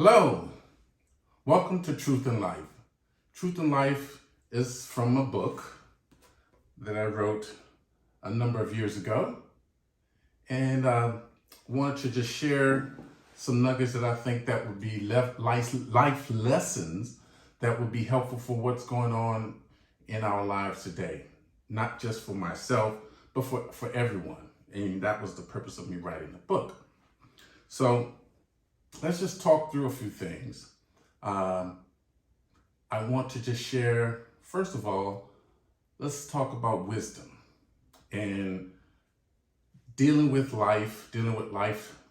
Hello, welcome to Truth in Life. Truth in Life is from a book that I wrote a number of years ago, and wanted to just share some nuggets that I think that would be life lessons that would be helpful for what's going on in our lives today, not just for myself, but for everyone. And that was the purpose of me writing the book. So let's just talk through a few things. I want to just share, first of all, let's talk about wisdom and dealing with life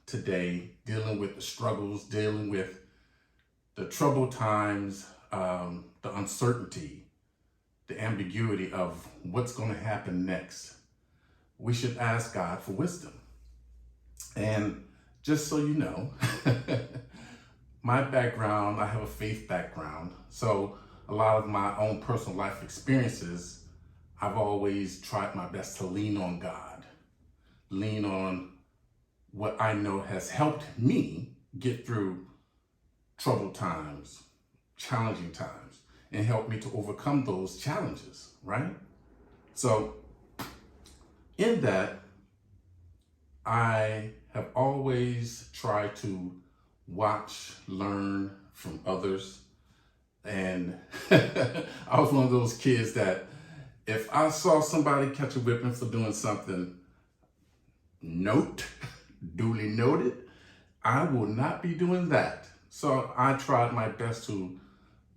today, dealing with the struggles, dealing with the troubled times, the uncertainty, the ambiguity of what's going to happen next. We should ask God for wisdom. And just so you know, my background, I have a faith background. So a lot of my own personal life experiences, I've always tried my best to lean on God, lean on what I know has helped me get through troubled times, challenging times, and helped me to overcome those challenges, right? So in that, I have always tried to watch, learn from others. And I was one of those kids that if I saw somebody catch a whipping for doing something, duly noted, I will not be doing that. So I tried my best to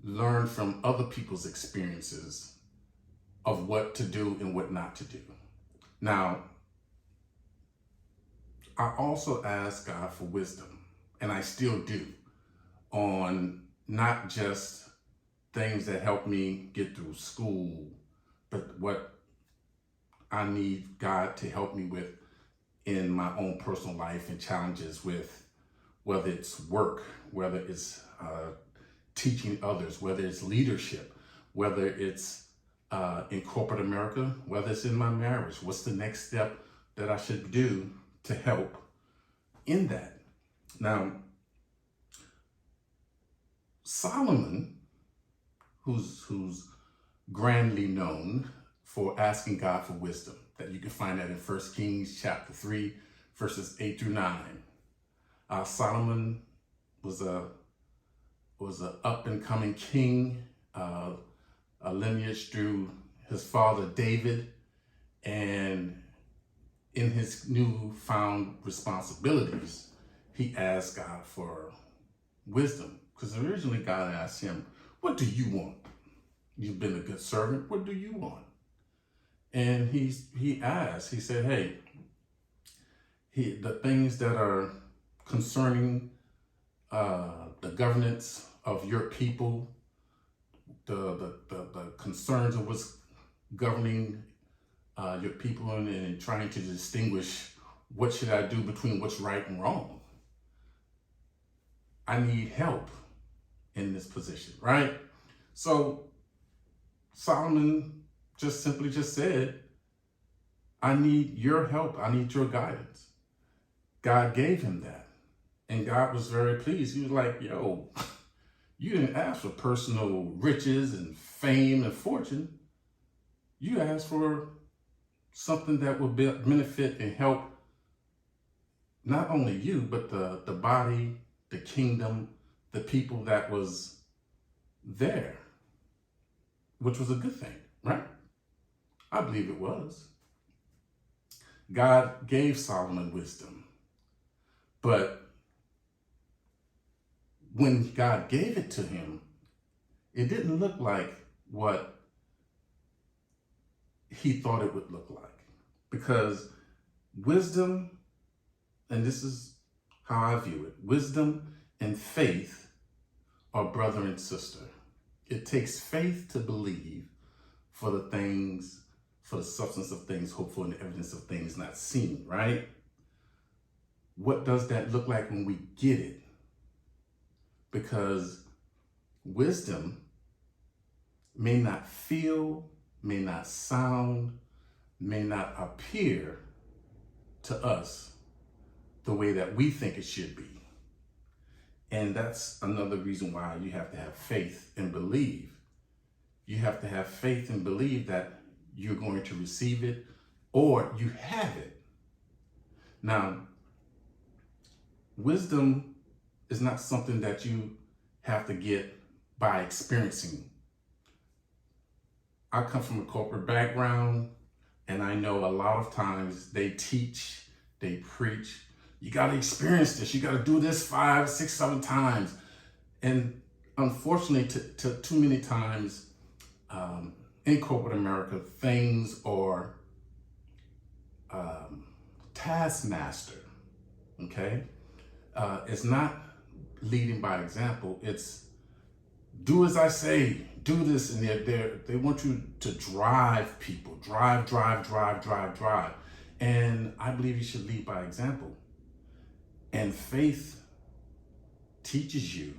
learn from other people's experiences of what to do and what not to do. Now, I also ask God for wisdom, and I still do, on not just things that help me get through school, but what I need God to help me with in my own personal life and challenges with, whether it's work, whether it's teaching others, whether it's leadership, whether it's in corporate America, whether it's in my marriage. What's the next step that I should do to help in that? Now, Solomon, who's grandly known for asking God for wisdom, that you can find that in 1 Kings chapter 3, verses 8 through 9. Solomon was a up and coming king, a lineage through his father David, and in his newfound responsibilities, he asked God for wisdom. Because originally God asked him, what do you want? You've been a good servant. What do you want? And he said, hey, the things that are concerning the governance of your people, the concerns of what's governing your people, and trying to distinguish what should I do between what's right and wrong. I need help in this position, right? So Solomon just simply said, I need your help. I need your guidance. God gave him that. And God was very pleased. He was like, yo, you didn't ask for personal riches and fame and fortune. You asked for something that will benefit and help not only you, but the body, the kingdom, the people that was there, which was a good thing, right? I believe it was. God gave Solomon wisdom, but when God gave it to him, it didn't look like what he thought it would look like. Because wisdom, and this is how I view it, wisdom and faith are brother and sister. It takes faith to believe for the substance of things hoped for and the evidence of things not seen, right? What does that look like when we get it? Because wisdom may not feel, may not sound, may not appear to us the way that we think it should be. And that's another reason why you have to have faith and believe. You have to have faith and believe that you're going to receive it or you have it. Now, wisdom is not something that you have to get by experiencing. I come from a corporate background, and I know a lot of times they teach, they preach, you got to experience this, you got to do this 5, 6, 7 times. And unfortunately, too many times in corporate America, things are taskmaster, okay? It's not leading by example, it's do as I say, do this, and they want you to drive people, drive. And I believe you should lead by example. And faith teaches you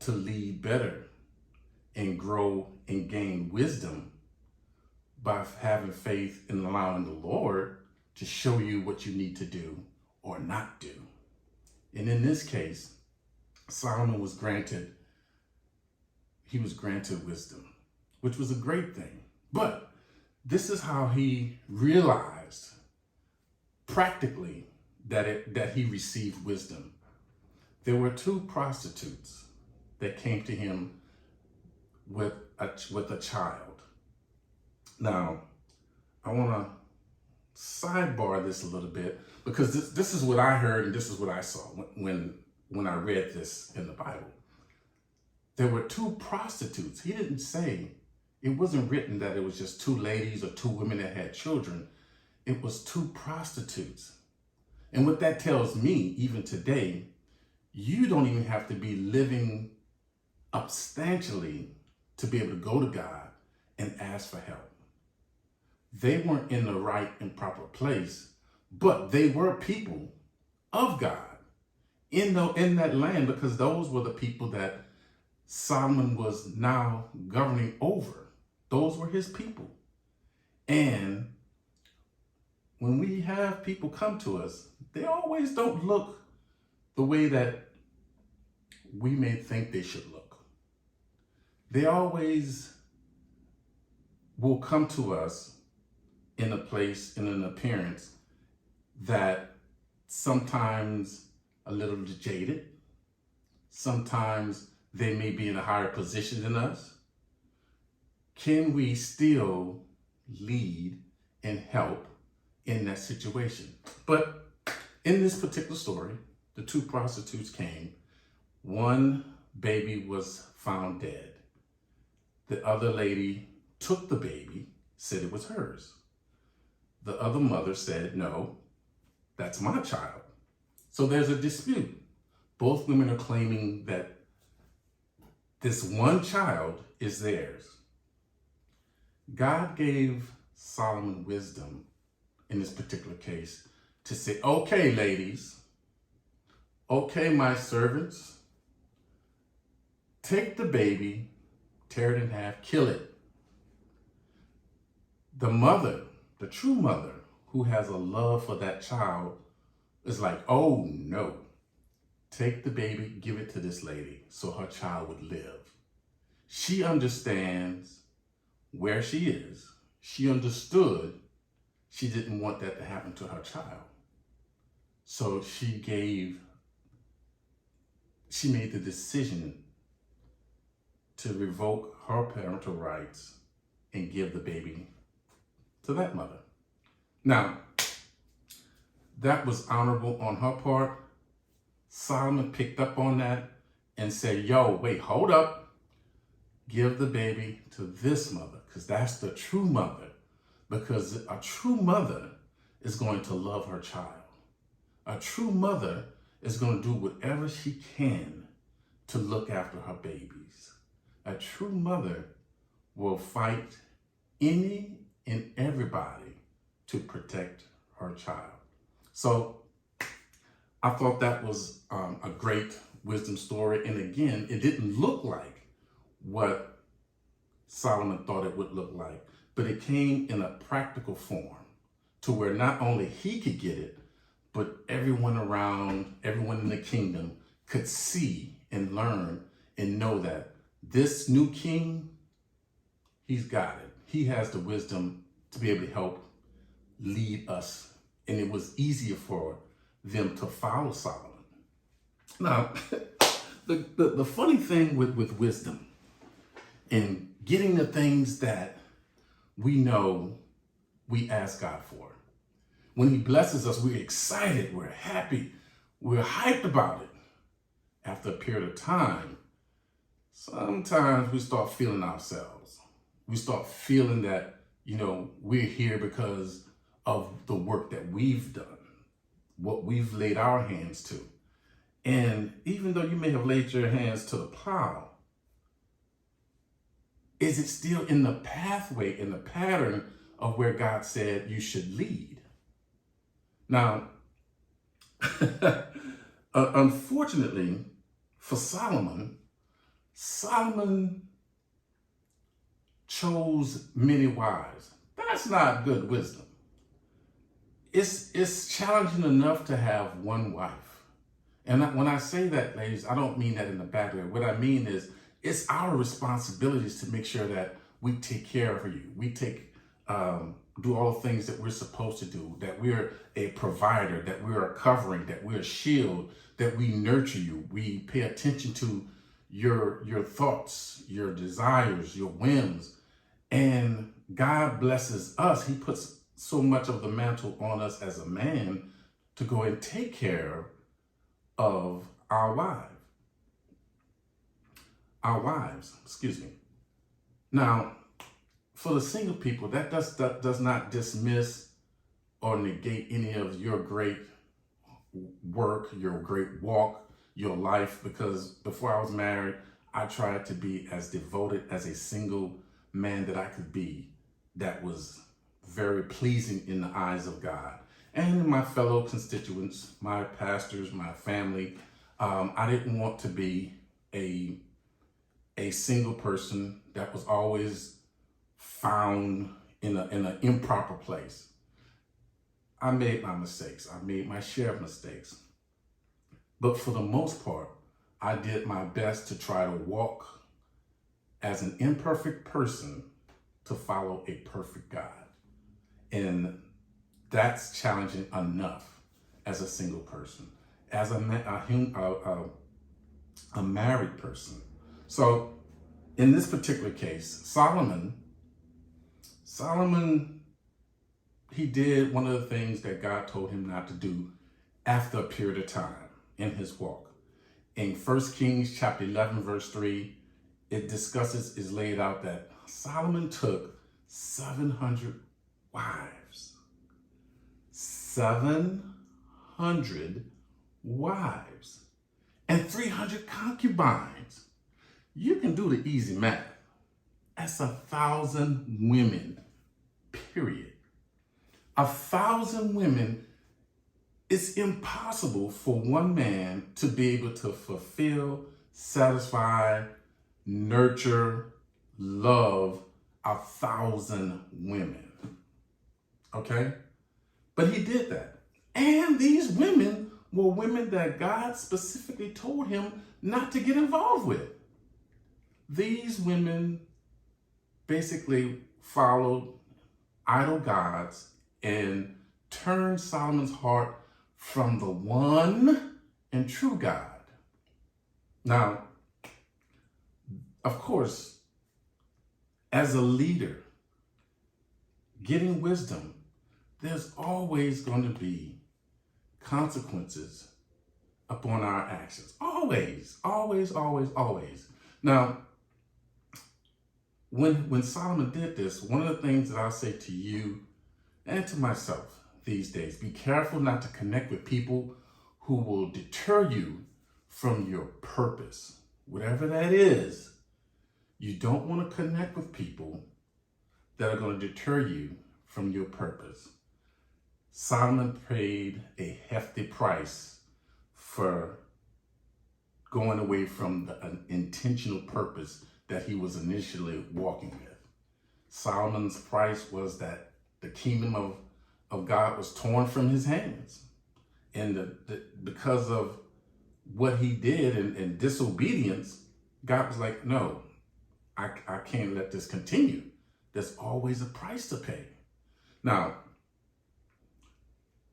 to lead better and grow and gain wisdom by having faith and allowing the Lord to show you what you need to do or not do. And in this case, Solomon was granted wisdom, which was a great thing. But this is how he realized practically that he received wisdom. There were 2 prostitutes that came to him with a child. Now, I want to sidebar this a little bit because this is what I heard and this is what I saw when I read this in the Bible. There were 2 prostitutes. He didn't say, it wasn't written that it was just 2 ladies or 2 women that had children. It was 2 prostitutes. And what that tells me, even today, you don't even have to be living substantially to be able to go to God and ask for help. They weren't in the right and proper place, but they were people of God in that land, because those were the people that Solomon was now governing over. Those were his people. And when we have people come to us, they always don't look the way that we may think they should look. They always will come to us in a place, in an appearance that sometimes a little jaded, sometimes they may be in a higher position than us. Can we still lead and help in that situation? But in this particular story, the 2 prostitutes came. One baby was found dead. The other lady took the baby, said it was hers. The other mother said, no, that's my child. So there's a dispute. Both women are claiming that this one child is theirs. God gave Solomon wisdom in this particular case to say, okay, ladies, okay, my servants, take the baby, tear it in half, kill it. The mother, the true mother, who has a love for that child, is like, oh no, take the baby, give it to this lady so her child would live. She understands where she is. She understood she didn't want that to happen to her child. So she made the decision to revoke her parental rights and give the baby to that mother. Now, that was honorable on her part. Solomon picked up on that and said, yo, wait, hold up. Give the baby to this mother, because that's the true mother. Because a true mother is going to love her child. A true mother is going to do whatever she can to look after her babies. A true mother will fight any and everybody to protect her child. So I thought that was a great wisdom story. And again, it didn't look like what Solomon thought it would look like, but it came in a practical form to where not only he could get it, but everyone around, everyone in the kingdom could see and learn and know that this new king, he's got it. He has the wisdom to be able to help lead us. And it was easier for them to follow Solomon. Now, the funny thing with wisdom and getting the things that we know we ask God for. When he blesses us, we're excited, we're happy, we're hyped about it. After a period of time, sometimes we start feeling ourselves. We start feeling that, we're here because of the work that we've done, what we've laid our hands to. And even though you may have laid your hands to the plow, is it still in the pathway, in the pattern of where God said you should lead? Now, unfortunately for Solomon chose many wives. That's not good wisdom. It's challenging enough to have one wife. And when I say that, ladies, I don't mean that in a bad way. What I mean is, it's our responsibilities to make sure that we take care of you. We do all the things that we're supposed to do, that we're a provider, that we're a covering, that we're a shield, that we nurture you. We pay attention to your thoughts, your desires, your whims. And God blesses us. He puts so much of the mantle on us as a man to go and take care of our wives. Now, for the single people, that does not dismiss or negate any of your great work, your great walk, your life, because before I was married, I tried to be as devoted as a single man that I could be, that was very pleasing in the eyes of God. And my fellow constituents, my pastors, my family, I didn't want to be a single person that was always found in an improper place. I made my mistakes. I made my share of mistakes. But for the most part, I did my best to try to walk as an imperfect person to follow a perfect God. And that's challenging enough as a single person, as a married person. So in this particular case, Solomon, he did one of the things that God told him not to do after a period of time in his walk. In 1 Kings chapter 11, verse 3, it is laid out that Solomon took 700 wives. 700 wives and 300 concubines. You can do the easy math. That's 1,000 women, period. 1,000 women. It's impossible for one man to be able to fulfill, satisfy, nurture, love 1,000 women. Okay? But he did that. And these women were women that God specifically told him not to get involved with. These women basically followed idol gods and turned Solomon's heart from the one and true God. Now, of course, as a leader, getting wisdom, there's always going to be consequences upon our actions. Always, always, always, always. Now, when Solomon did this, one of the things that I'll say to you and to myself these days, be careful not to connect with people who will deter you from your purpose. Whatever that is, you don't want to connect with people that are going to deter you from your purpose. Solomon paid a hefty price for going away from the intentional purpose that he was initially walking with. Solomon's price was that the kingdom of God was torn from his hands. And because of what he did in disobedience, God was like, no, I can't let this continue. There's always a price to pay. Now,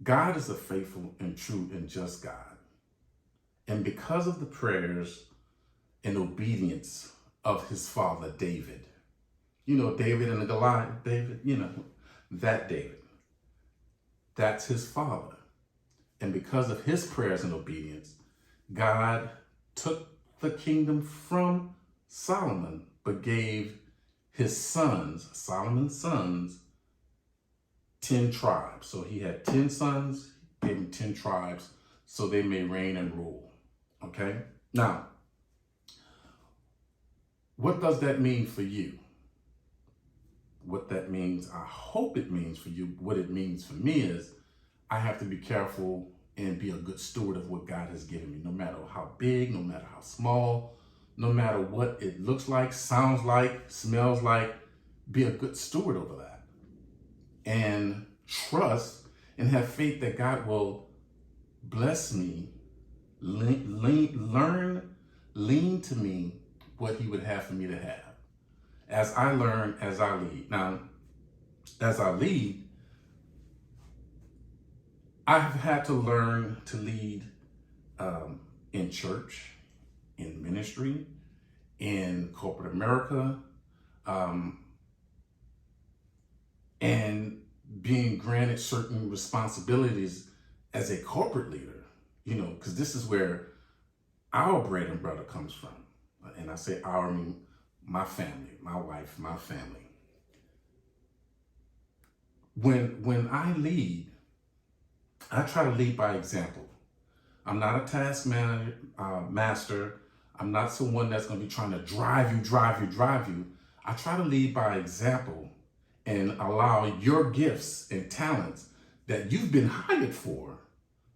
God is a faithful and true and just God. And because of the prayers and obedience of his father, David, you know, David and the Goliath, David, you know, that David, that's his father. And because of his prayers and obedience, God took the kingdom from Solomon, but gave his sons, Solomon's sons, 10 tribes. So he had 10 sons, gave him 10 tribes, so they may reign and rule. Okay? Now, what does that mean for you? What that means, I hope it means for you, what it means for me is I have to be careful and be a good steward of what God has given me, no matter how big, no matter how small, no matter what it looks like, sounds like, smells like, be a good steward over that. And trust and have faith that God will bless me, lean to me what he would have for me to have. As I learn, as I lead. Now, as I lead, I've had to learn to lead in church, in ministry, in corporate America, and being granted certain responsibilities as a corporate leader, you know, because this is where our bread and butter comes from. And I say our, I mean my family, my wife, my family. When I lead, I try to lead by example. I'm not a task master. I'm not someone that's going to be trying to drive you. I try to lead by example and allow your gifts and talents that you've been hired for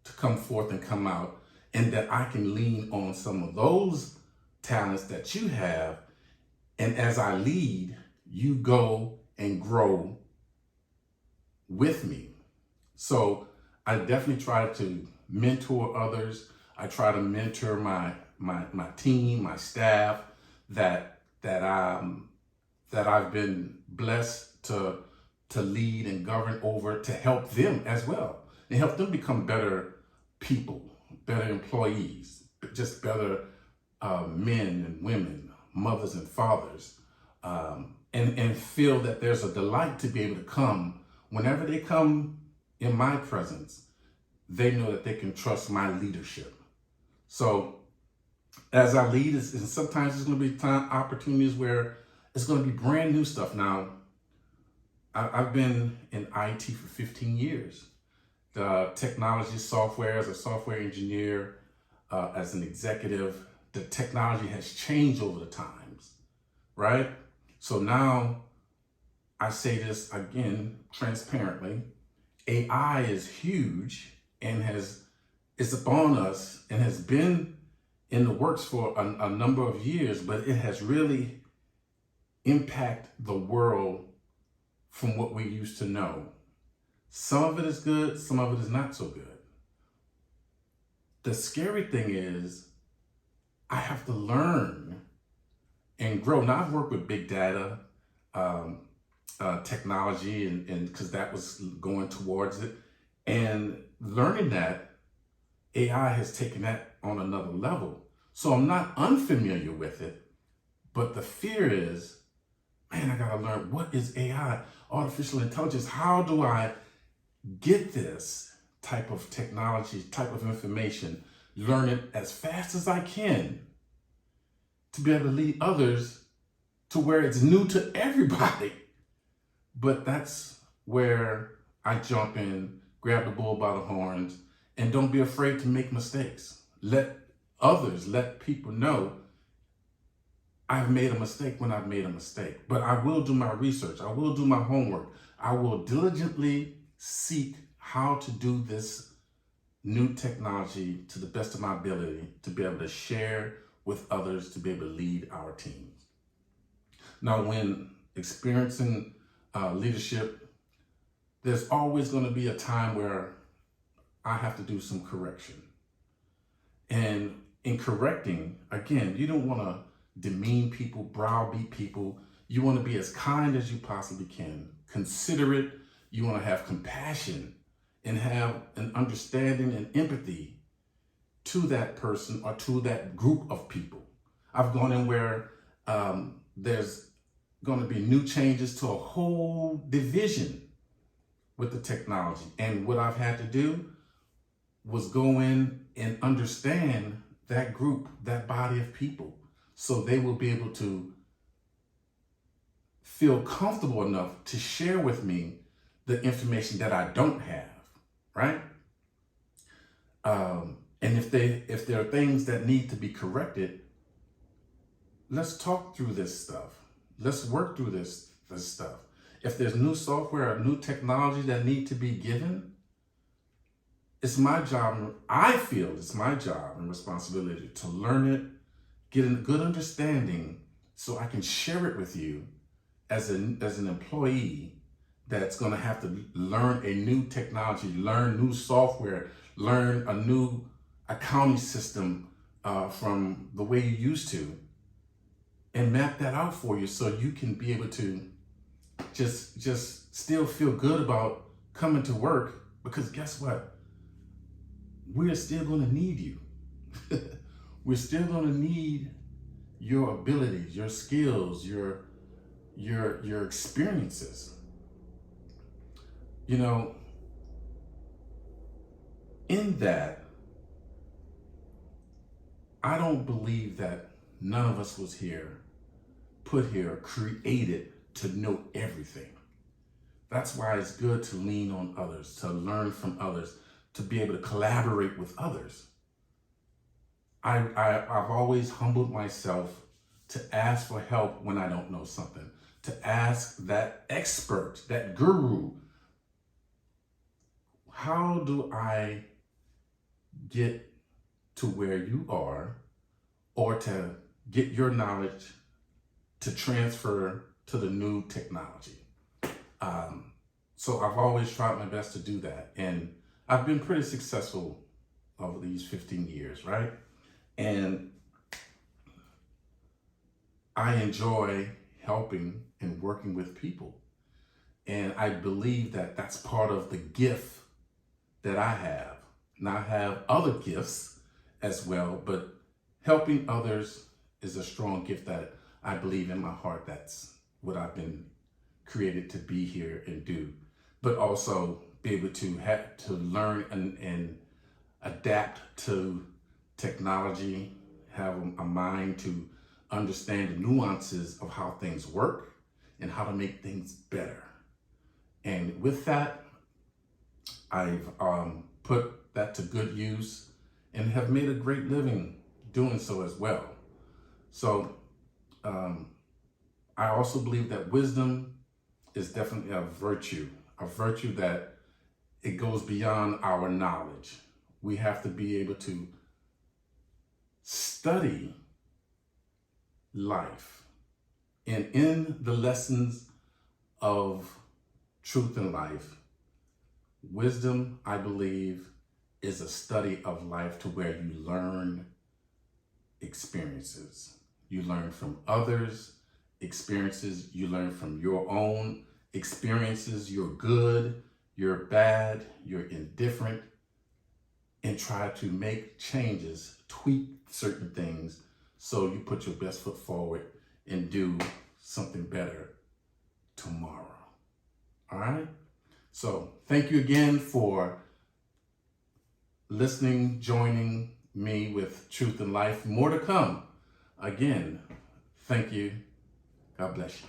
to come forth and come out, and that I can lean on some of those talents that you have. And as I lead, you go and grow with me. So I definitely try to mentor others. I try to mentor my team, my staff that I've been blessed to lead and govern over, to help them as well, and help them become better people, better employees, just better men and women, mothers and fathers, and feel that there's a delight to be able to come. Whenever they come in my presence, they know that they can trust my leadership. So as I lead, and sometimes there's going to be opportunities where it's going to be brand new stuff. Now, I've been in IT for 15 years. The technology, software, as a software engineer, as an executive, the technology has changed over the times, right? So now I say this again, transparently, AI is huge and is upon us and has been in the works for a number of years, but it has really impacted the world from what we used to know. Some of it is good, some of it is not so good. The scary thing is I have to learn and grow. Now I've worked with big data, technology, and because that was going towards it, and learning that AI has taken that on another level. So I'm not unfamiliar with it, but the fear is, man, I gotta learn, what is AI, artificial intelligence? How do I get this type of technology, type of information, learn it as fast as I can to be able to lead others to where it's new to everybody? But that's where I jump in, grab the bull by the horns, and don't be afraid to make mistakes. Let people know I've made a mistake when I've made a mistake. But I will do my research. I will do my homework. I will diligently seek how to do this new technology to the best of my ability to be able to share with others, to be able to lead our teams. Now, when experiencing leadership, there's always going to be a time where I have to do some correction. And in correcting, again, you don't want to demean people, browbeat people. You want to be as kind as you possibly can, considerate. You want to have compassion and have an understanding and empathy to that person or to that group of people. I've gone in where there's going to be new changes to a whole division with the technology. And what I've had to do was go in and understand that group, that body of people, so they will be able to feel comfortable enough to share with me the information that I don't have, right? And if there are things that need to be corrected, let's talk through this stuff. Let's work through this stuff. If there's new software or new technology that need to be given, it's my job, I feel it's my job and responsibility to learn it, get a good understanding so I can share it with you as an employee that's going to have to learn a new technology, learn new software, learn a new accounting system from the way you used to, and map that out for you so you can be able to just still feel good about coming to work, because guess what? We're still going to need you. We're still going to need your abilities, your skills, your experiences. You know, in that, I don't believe that none of us was put here, created to know everything. That's why it's good to lean on others, to learn from others, to be able to collaborate with others. I've always humbled myself to ask for help when I don't know something, to ask that expert, that guru, how do I get to where you are, or to get your knowledge to transfer to the new technology. So I've always tried my best to do that. And I've been pretty successful over these 15 years, right? And I enjoy helping and working with people. And I believe that that's part of the gift that I have. Now I have other gifts as well, but helping others is a strong gift that I believe in my heart. That's what I've been created to be here and do, but also be able to have to learn and adapt to technology, have a mind to understand the nuances of how things work and how to make things better. And with that, I've put that to good use and have made a great living doing so as well. So I also believe that wisdom is definitely a virtue that it goes beyond our knowledge. We have to be able to study life. And in the lessons of truth and life, wisdom, I believe, is a study of life to where you learn experiences. You learn from others' experiences. You learn from your own experiences. You're good, you're bad, you're indifferent, and try to make changes, tweak certain things so you put your best foot forward and do something better tomorrow. All right? So thank you again for listening, joining me with Truth and Life. More to come. Again, thank you. God bless you.